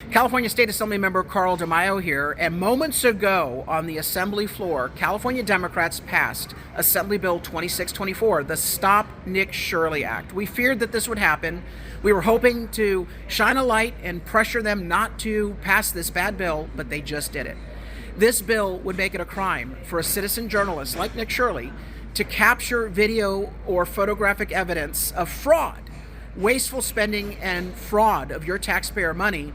California State Assembly member Carl DeMaio here, and moments ago on the Assembly floor, California Democrats passed Assembly Bill 2624, the Stop Nick Shirley Act. We feared that this would happen. We were hoping to shine a light and pressure them not to pass this bad bill, but they just did it. This bill would make it a crime for a citizen journalist like Nick Shirley to capture video or photographic evidence of fraud, wasteful spending and fraud of your taxpayer money.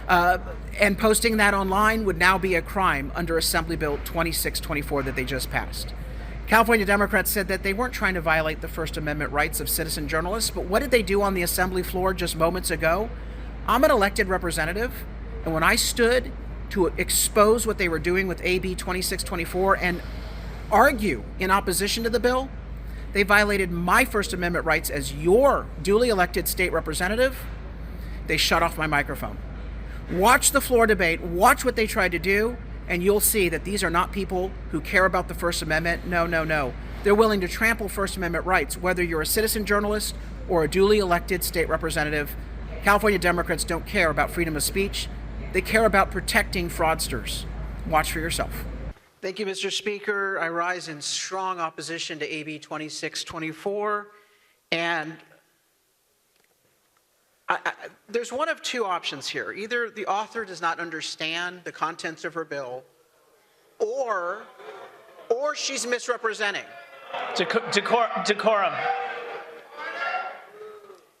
And posting that online would now be a crime under Assembly Bill 2624 that they just passed. California Democrats said that they weren't trying to violate the First Amendment rights of citizen journalists, but what did they do on the Assembly floor just moments ago? I'm an elected representative, and when I stood to expose what they were doing with AB 2624 and argue in opposition to the bill, they violated my First Amendment rights as your duly elected state representative. They shut off my microphone. Watch the floor debate, watch what they tried to do, and you'll see that these are not people who care about the First Amendment. No. They're willing to trample First Amendment rights, whether you're a citizen journalist or a duly elected state representative. California Democrats don't care about freedom of speech. They care about protecting fraudsters. Watch for yourself. Thank you, Mr. Speaker. I rise in strong opposition to AB 2624, and there's one of two options here. Either the author does not understand the contents of her bill, or she's misrepresenting. Decorum.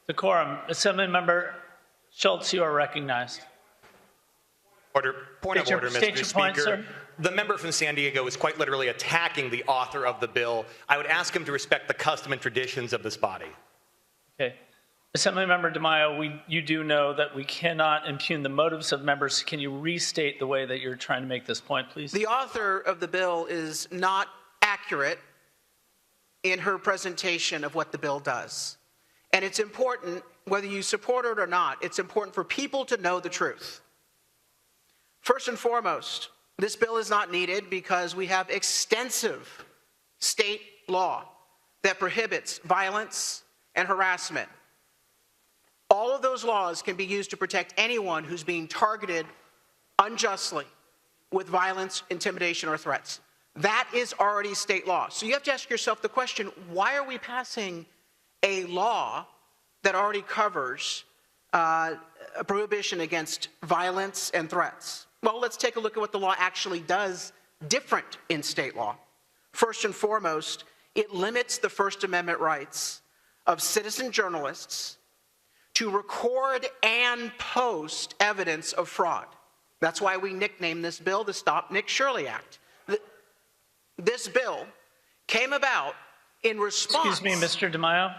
Assemblymember Schultz, you are recognized. Point of order, Mr. Speaker. Point, sir. The member from San Diego is quite literally attacking the author of the bill. I would ask him to respect the custom and traditions of this body. Okay. Assemblymember DeMaio, you do know that we cannot impugn the motives of members. Can you restate the way that you're trying to make this point, please? The author of the bill is not accurate in her presentation of what the bill does. And it's important, whether you support it or not, it's important for people to know the truth. First and foremost, this bill is not needed because we have extensive state law that prohibits violence and harassment. All of those laws can be used to protect anyone who's being targeted unjustly with violence, intimidation, or threats. That is already state law. So you have to ask yourself the question, why are we passing a law that already covers a prohibition against violence and threats? Well, let's take a look at what the law actually does different in state law. First and foremost, it limits the First Amendment rights of citizen journalists to record and post evidence of fraud. That's why we nicknamed this bill the Stop Nick Shirley Act. This bill came about in response... Excuse me, Mr. DeMaio.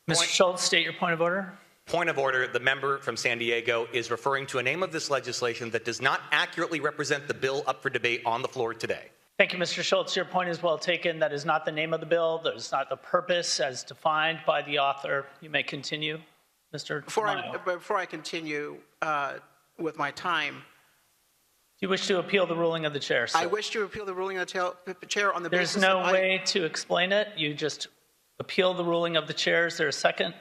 Mr. Schultz, state your point of order. Point of order, the member from San Diego is referring to a name of this legislation that does not accurately represent the bill up for debate on the floor today. Thank you, Mr. Schultz. Your point is well taken. That is not the name of the bill. That is not the purpose as defined by the author. You may continue, Mr. DeMaio. Before I continue with my time... Do you wish to appeal the ruling of the chair, sir? I wish to appeal the ruling of the chair on the basis... There's no way to explain it. You just appeal the ruling of the chair. Is there a second?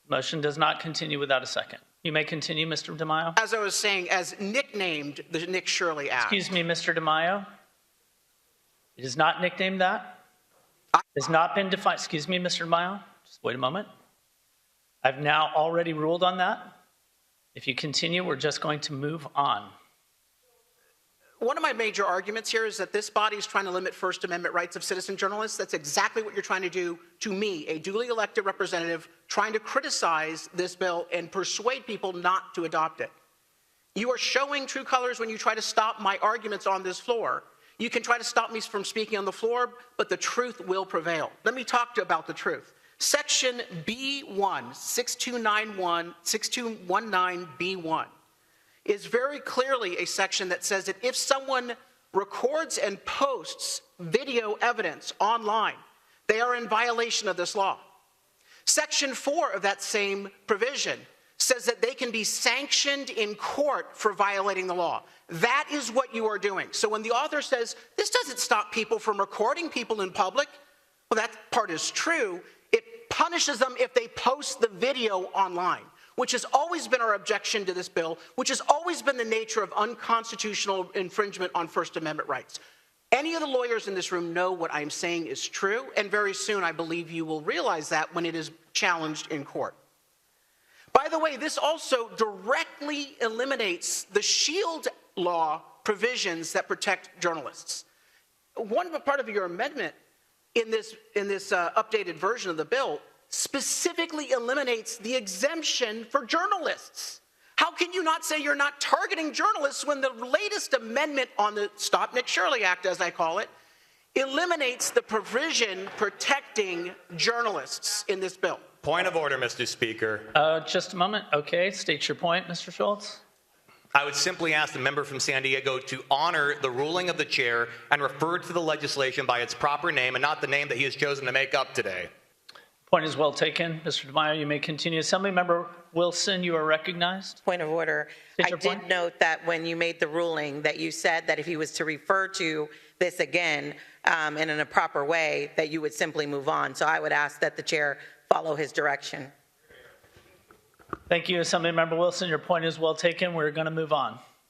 Motion does not continue without a second. You may continue, Mr. DeMaio. As I was saying, as nicknamed the Nick Shirley Act... Excuse me, Mr. DeMaio. It is not nicknamed that. It has not been defined. Excuse me, Mr. DeMaio. Just wait a moment. I've now already ruled on that. If you continue, we're just going to move on. One of my major arguments here is that this body is trying to limit First Amendment rights of citizen journalists. That's exactly what you're trying to do to me, a duly elected representative, trying to criticize this bill and persuade people not to adopt it. You are showing true colors when you try to stop my arguments on this floor. You can try to stop me from speaking on the floor, but the truth will prevail. Let me talk to you about the truth. Section B1, 6219B1, is very clearly a section that says that if someone records and posts video evidence online, they are in violation of this law. Section 4 of that same provision says that they can be sanctioned in court for violating the law. That is what you are doing. So when the author says, this doesn't stop people from recording people in public, well, that part is true. It punishes them if they post the video online. which has always been our objection to this bill, which has always been the nature of unconstitutional infringement on First Amendment rights. Any of the lawyers in this room know what I'm saying is true, and very soon I believe you will realize that when it is challenged in court. By the way, this also directly eliminates the shield law provisions that protect journalists. One part of your amendment in this updated version of the bill specifically eliminates the exemption for journalists. How can you not say you're not targeting journalists when the latest amendment on the Stop Nick Shirley Act, as I call it, eliminates the provision protecting journalists in this bill? Point of order, Mr. Speaker. Just a moment. Okay, state your point, Mr. Schultz. I would simply ask the member from San Diego to honor the ruling of the chair and refer to the legislation by its proper name and not the name that he has chosen to make up today. Point is well taken. Mr. DeMaio, you may continue. Assemblymember Wilson, you are recognized. Point of order. I did note that when you made the ruling that you said that if he was to refer to this again and in a proper way, that you would simply move on. So I would ask that the chair follow his direction. Thank you, Assemblymember Wilson. Your point is well taken. We're going to move on.